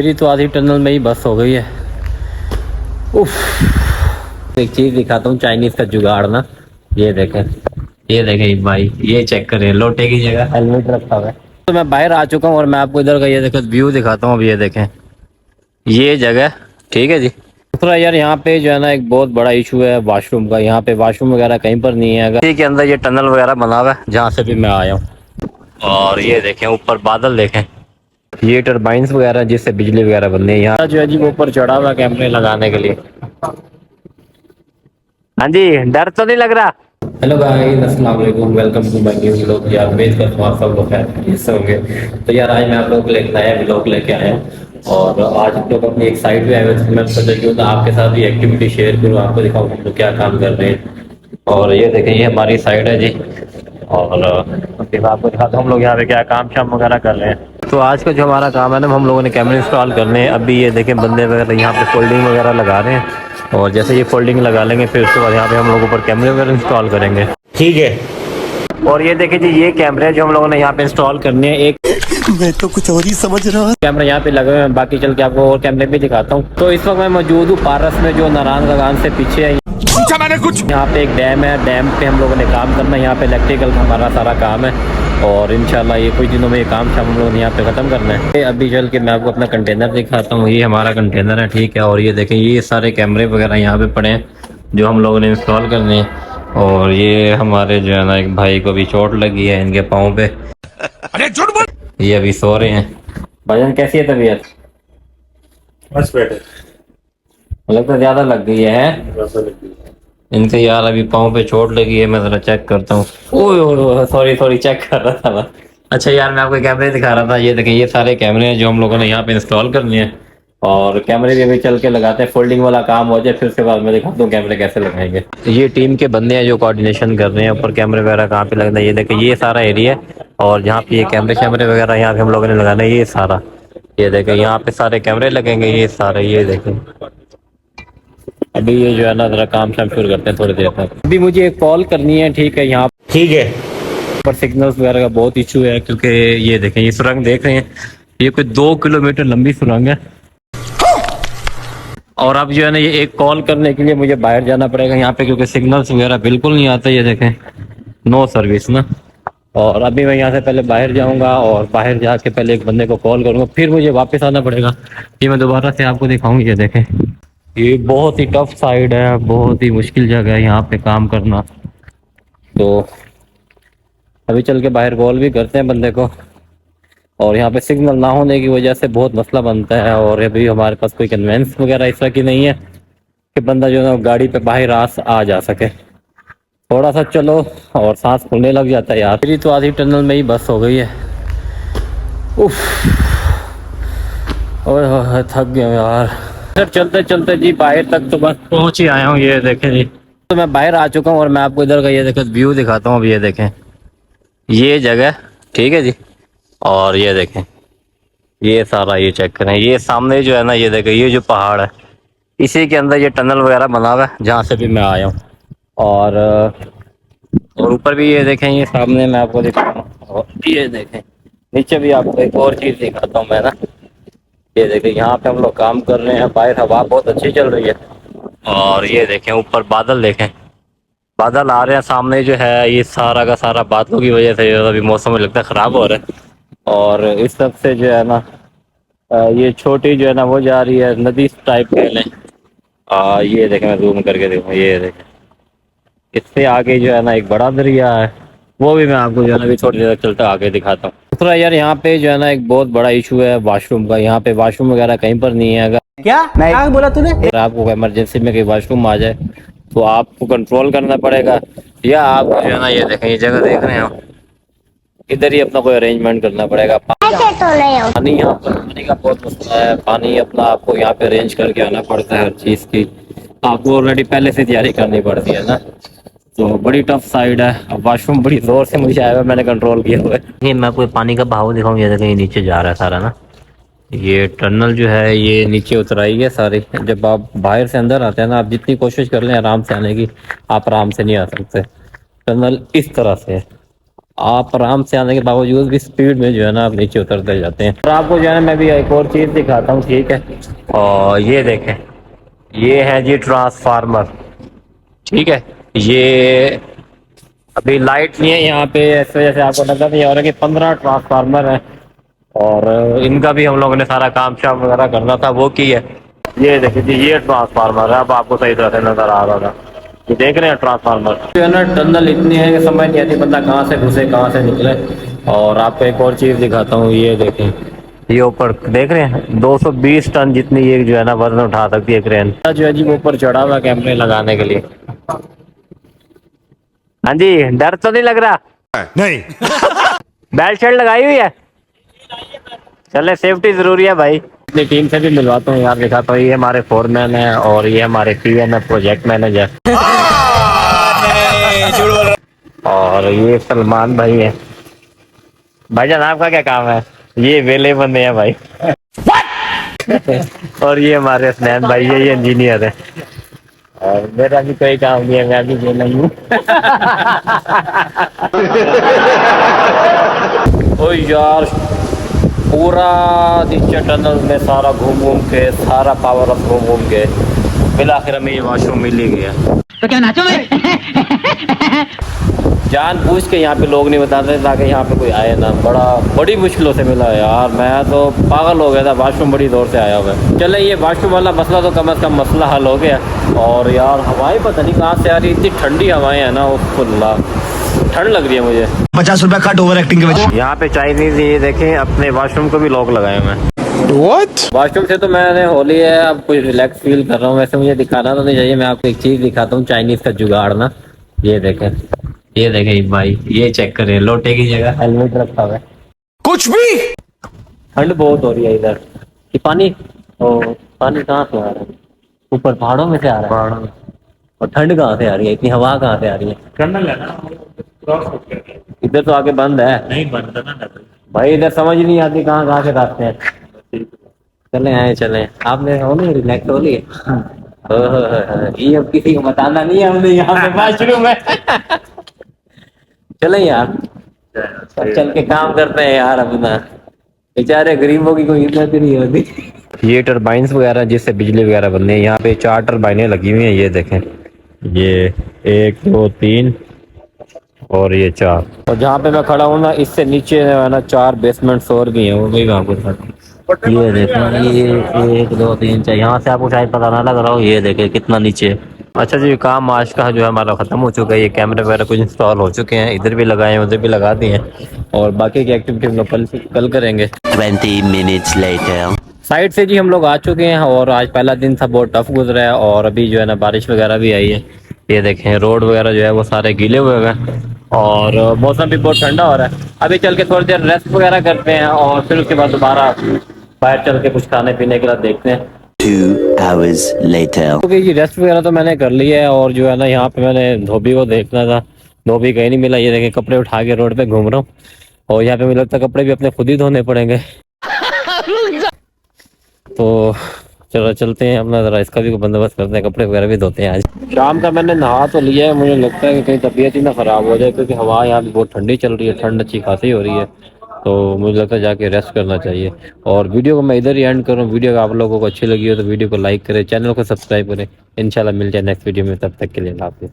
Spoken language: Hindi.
मेरी तो आधी टनल में ही बस हो गई है। उफ। एक चीज दिखाता हूँ, चाइनीज का जुगाड़ ना। ये देखें, ये देखें भाई, ये चेक करें, लोटे की जगह हेलमेट रखा हुआ है। तो मैं बाहर आ चुका हूँ और मैं आपको इधर का ये देखें व्यू दिखाता हूँ। अब ये देखें, ये जगह ठीक है जी। दूसरा यार, यहाँ पे जो है ना एक बहुत बड़ा इशू है वॉशरूम का। यहाँ पे वॉशरूम वगैरह कहीं पर नहीं है। अगर इसी के अंदर ये टनल वगैरह बना हुआ है जहाँ से भी मैं आया हूँ। और ये देखें ऊपर बादल देखें, ये टरबाइंस वगैरह जिससे बिजली वगैरह बनती है। यहाँ जो है जी वो ऊपर चढ़ा हुआ कैमरे लगाने के लिए। हाँ जी, डर तो नहीं लग रहा। हेलो गाइस, अस्सलाम वालेकुम, welcome to my new vlog. यार उम्मीद करता हूँ आप सब लोग खैरियत से होंगे। तो यार आज मैं आप लोगों को लेकर नया व्लॉग लेके आया हूँ और आज हम लोग अपनी एक साइड पे आए हुए थे। मैं सोचा क्यों ना आपके साथ भी एक्टिविटी शेयर करूँ, आपको दिखाऊँ हम लोग क्या काम कर रहे हैं। और ये देखें, ये हमारी साइड है जी। और फिर आपको दिखाता हूँ हम लोग यहाँ पे क्या काम शाम वगैरह कर रहे हैं। तो आज का जो हमारा काम है ना, हम लोगों ने कैमरे इंस्टॉल करने हैं। अभी ये देखें बंदे वगैरह यहाँ पे फोल्डिंग वगैरह लगा रहे हैं और जैसे ये फोल्डिंग लगा लेंगे फिर उसके बाद यहाँ पे हम लोग ऊपर कैमरे वगैरह इंस्टॉल करेंगे। ठीक है। और ये देखिए जी, ये कैमरे जो हम लोगों ने यहाँ पे इंस्टॉल करने हैं। एक मैं तो कुछ और ही समझ रहा हूँ। कैमरा यहाँ पे लगे हुए हैं, बाकी चल के आपको और कैमरे भी दिखाता हूँ। तो इस वक्त मैं मौजूद हूँ पारस में, जो नारायण लगान से पीछे है। पूछा मैंने कुछ। यहाँ पे एक डैम है, डैम पे हम लोगों ने काम करना है। यहाँ पे इलेक्ट्रिकल का हमारा सारा काम है और इंशाल्लाह ये कुछ दिनों में ये काम शाम हम लोगों ने यहाँ पे ख़त्म करना है। अभी चल के मैं आपको अपना कंटेनर दिखाता हूँ। ये हमारा कंटेनर है, ठीक है। और ये देखें, ये सारे कैमरे वगैरह यहाँ पे पड़े हैं जो हम लोगों ने इंस्टॉल करने हैं। और ये हमारे जो है ना एक भाई को भी चोट लगी है इनके पाँव पे। अरे झूठ बोल। ये अभी सो रहे हैं। भाईजान कैसी है तबीयत? बस बैठे। लगता ज्यादा लग गई है। इनके यार अभी पाँव पे चोट लगी है, मैं जरा चेक करता हूँ। ओह सॉरी सॉरी, चेक कर रहा था मैं। अच्छा यार, मैं आपको कैमरे दिखा रहा था। ये देखें, ये सारे कैमरे हैं जो हम लोगों ने यहाँ पे इंस्टॉल करने हैं। और कैमरे भी अभी चल के लगाते हैं, फोल्डिंग वाला काम हो जाए फिर उसके बाद मैं दिखाता हूँ कैमरे कैसे लगाएंगे। ये टीम के बंदे हैं जो कोऑर्डिनेशन कर रहे हैं, ऊपर कैमरे वगैरह कहाँ पे लगना है। ये देखें, ये सारा एरिया है और जहाँ पे ये कैमरे शैमरे वगैरह यहाँ पे हम लोगों ने लगाना है, ये सारा। ये देखें, यहाँ पे सारे कैमरे लगेंगे, ये सारे। ये देखें, अभी ये जो है ना जरा काम शाम शुरू करते हैं थोड़ी देर तक। अभी मुझे एक कॉल करनी है, ठीक है। यहाँ ठीक है। पर सिग्नल्स वगैरह का बहुत इशू है क्योंकि ये देखें, ये सुरंग देख रहे हैं, ये कोई 2 किलोमीटर लंबी सुरंग है। और अब जो है ना ये एक कॉल करने के लिए मुझे बाहर जाना पड़ेगा यहाँ पे क्योंकि सिग्नल्स वगैरह बिल्कुल नहीं आते। ये देखें, नो सर्विस ना। और अभी मैं यहाँ से पहले बाहर जाऊँगा और बाहर जाके पहले एक बंदे को कॉल करूँगा, फिर मुझे वापस आना पड़ेगा। ये मैं दोबारा से आपको दिखाऊँ। ये देखें, ये बहुत ही टफ साइड है, बहुत ही मुश्किल जगह है यहाँ पे काम करना। तो अभी चल के बाहर कॉल भी करते हैं बंदे को। और यहाँ पे सिग्नल ना होने की वजह से बहुत मसला बनता है और अभी हमारे पास कोई कन्वेंस वगैरह इस तरह की नहीं है कि बंदा जो है गाड़ी पे बाहर आ जा सके। थोड़ा सा चलो और सांस फूलने लग जाता है यार। मेरी तो आधी टनल में ही बस हो गई है। उफ, ओए थक गया यार। सर चलते चलते जी बाहर तक तो बस पहुंच ही आया हूँ। ये देखें जी, तो मैं बाहर आ चुका हूँ और मैं आपको इधर का ये देखें व्यू दिखाता हूँ। अब ये देखें, ये जगह ठीक है जी। और ये देखें, ये सारा, ये चेक करें, ये सामने जो है ना, ये देखें, ये जो पहाड़ है इसी के अंदर ये टनल वगैरह बना हुआ है जहाँ से भी मैं आया हूँ। और ऊपर भी ये देखें, ये सामने मैं आपको दिखाता हूँ। और ये देखें नीचे भी आपको एक और चीज़ दिखाता हूँ मैं ना। ये देखें, यहाँ पे हम लोग काम कर रहे हैं, बाहर हवा बहुत अच्छी चल रही है। और ये देखें ऊपर बादल देखें, बादल आ रहे हैं सामने जो है, ये सारा का सारा बादलों की वजह से अभी मौसम में लगता है ख़राब हो रहा है। और इस सब से जो है ना ये छोटी जो है ना वो जा रही है नदी टाइप कह लें। ये देखें, मैं जूम करके देखूँ, ये देखें, इससे आगे जो है ना एक बड़ा दरिया है, वो भी मैं आपको जो है ना अभी थोड़ी देर चलता आगे दिखाता हूँ। दूसरा यार, यहाँ पे जो है ना एक बहुत बड़ा इशू है वॉशरूम का। यहाँ पे वॉशरूम वगैरह कहीं पर नहीं है। अगर क्या बोला तूने? अगर आपको इमरजेंसी में कहीं वॉशरूम आ जाए तो आपको कंट्रोल करना पड़ेगा, या आप जो है ना ये देखें, ये जगह देख रहे हो, इधर ही अपना कोई अरेंजमेंट करना पड़ेगा। पानी, यहाँ पर पानी का बहुत मसला है। पानी अपना आपको यहाँ पे अरेंज करके आना पड़ता है, हर चीज़ की आपको ऑलरेडी पहले से तैयारी करनी पड़ती है ना। तो बड़ी टफ साइड है। अब वॉशरूम बड़ी जोर से मुझे आया हुआ, मैंने कंट्रोल किया हुआ है। ये मैं कोई पानी का बहाव दिखाऊँ, ये देखें, नीचे जा रहा है सारा ना। ये टनल जो है ये नीचे उतराई है सारी। जब आप बाहर से अंदर आते हैं ना, आप जितनी कोशिश कर लें आराम से आने की, आप आराम से नहीं आ सकते। टनल इस तरह से है, आप आराम से आने के बावजूद भी स्पीड में जो है ना आप नीचे उतरते जाते हैं। और आपको जो है ना मैं भी एक और चीज़ दिखाता हूँ, ठीक है। और ये देखें, ये है जी ट्रांसफार्मर, ठीक है। ये अभी लाइट नहीं है यहाँ पे, इस वजह से आपको नजर नहीं आ रहा कि 15 ट्रांसफार्मर है। और इनका भी हम लोगों ने सारा काम शाम वगैरह करना था, वो की है। ये देखिए जी, ये ट्रांसफार्मर है, अब आपको सही तरह से नजर आ रहा था। ये देख रहे हैं ट्रांसफार्मर जो है ना, टनल इतनी है कि समझ नहीं आती बंदा कहाँ से घुसे कहाँ से निकले। और आपको एक और चीज़ दिखाता हूँ, ये देखें, ये ऊपर देख रहे हैं 220 टन जितनी ये जो है ना वजन उठा सकती है क्रेन, जो है जी वो ऊपर चढ़ा हुआ कैमरे लगाने के लिए। हाँ जी, डर तो नहीं लग रहा? नहीं। बेल्ट शर्ट लगाई हुई है? चले, सेफ्टी जरूरी है भाई। अपनी टीम से भी मिलवाता हूँ यार, दिखाता हूँ। ये हमारे फोरमैन है और ये हमारे पीएम है, प्रोजेक्ट मैनेजर। और ये सलमान भाई है। भाईजान आपका क्या काम है? ये वेले बंदे हैं भाई। और ये हमारे हसनैन भाई, ये इंजीनियर है। और मेरा भी कोई काम नहीं है, मैं भी वेला ही हूँ। ओ यार, पूरा नीचे टनल में सारा घूम के, सारा पावर अप घूम के फिर आखिर हमें ये वॉशरूम मिल ही गया। तो क्या नाचो मैं? जानबूझ के यहाँ पे लोग नहीं बताते ताकि यहाँ पे कोई आए ना, बड़ी मुश्किलों से मिला यार। मैं तो पागल हो गया था, वॉशरूम बड़ी दूर से आया हुआ है। चले, ये वॉशरूम वाला मसला तो कम से कम मसला हल हो गया। और यार हवाएं पता नहीं कहाँ से आ रही, इतनी ठंडी हवाएं है ना, उल्ला ठंड लग रही है मुझे। 50 रुपया कट ओवर एक्टिंग के वजह। यहाँ पे चाइनीज, ये देखें, अपने वॉशरूम को भी लॉक लगाए हुए हैं। वॉशरूम से तो मैंने हो लिया है, अब कुछ रिलैक्स फील कर रहा हूँ। वैसे मुझे दिखाना तो नहीं चाहिए, मैं आपको एक चीज दिखाता हूँ, चाइनीज का जुगाड़ ना। ये देखें भाई, ये चेक करें, लोटे की जगह हेलमेट रखा हुआ है। कुछ भी। ठंड बहुत हो रही है इधर। ये पानी कहाँ से आ रहा है? ऊपर पहाड़ों में से आ रहा है। और ठंड कहाँ से आ रही है? इतनी हवा कहाँ से आ रही है? टनल है ना, क्रॉस हो गया। इधर तो आगे बंद है। नहीं बंद है ना भाई इधर समझ नहीं आती कहाँ से रास्ते हैं। चले, आपने हो नहीं रिलैक्स हो लिए? ये अब किसी को बताना नहीं है हमने यहाँ पे वॉशरूम में। चले यार, चल के काम करते हैं यार अपना। बेचारे गरीबों की कोई हिम्मत ही नहीं होती। ये टरबाइंस वगैरह जिससे बिजली वगैरह बनती है, यहाँ पे 4 टरबाइनें लगी हुई हैं। ये देखें, ये 1 2 3 और ये 4। और जहाँ पे मैं खड़ा हूँ ना, इससे नीचे है ना 4 बेसमेंट्स और भी हैं, वो भी मैं आपको दिखाता हूँ। ये देखें, ये 1 2 3 4, यहाँ से आपको शायद पता ना लग रहा हो। ये देखें कितना नीचे। अच्छा जी, काम आज का जो है हमारा ख़त्म हो चुका है। ये कैमरे वगैरह कुछ इंस्टॉल हो चुके हैं, इधर भी लगाए हैं, उधर भी लगा दिए हैं। और बाकी की एक्टिविटी हम लोग कल करेंगे। 20 minutes later. साइड से जी हम लोग आ चुके हैं और आज पहला दिन था, बहुत टफ गुजरा है। और अभी जो है ना बारिश वगैरह भी आई है। ये देखें, रोड वगैरह जो है वो सारे गीले हुए हैं और मौसम भी बहुत ठंडा हो रहा है। अभी चल के थोड़ी देर रेस्ट वगैरह करते हैं और फिर उसके बाद दोबारा बाहर चल के कुछ खाने पीने के लिए देखते हैं। 2 hours later. क्योंकि जी रेस्ट वगैरह तो मैंने कर लिया है। और जो है ना यहाँ पे मैंने धोबी को देखना था, धोबी कहीं नहीं मिला। ये देखें, कपड़े उठा के रोड पे घूम रहा हूँ और यहाँ पे मुझे लगता है कपड़े भी अपने खुद ही धोने पड़ेंगे। तो चलो चलते हैं अपना, जरा इसका भी बंदोबस्त करते हैं, कपड़े वगैरह भी धोते हैं। आज शाम का मैंने नहा तो लिया है, मुझे लगता है कि कहीं तबीयत ही ना ख़राब हो जाए, क्योंकि हवा यहाँ पे बहुत ठंडी चल रही है, ठंड अच्छी खासी हो रही है। तो मुझे लगता है जाके रेस्ट करना चाहिए। और वीडियो को मैं इधर ही एंड करूँ। वीडियो आप लोगों को अच्छी लगी हो तो वीडियो को लाइक करें, चैनल को सब्सक्राइब करें। इंशाल्लाह मिल जाए नेक्स्ट वीडियो में, तब तक के लिए अल्लाह हाफ़िज़।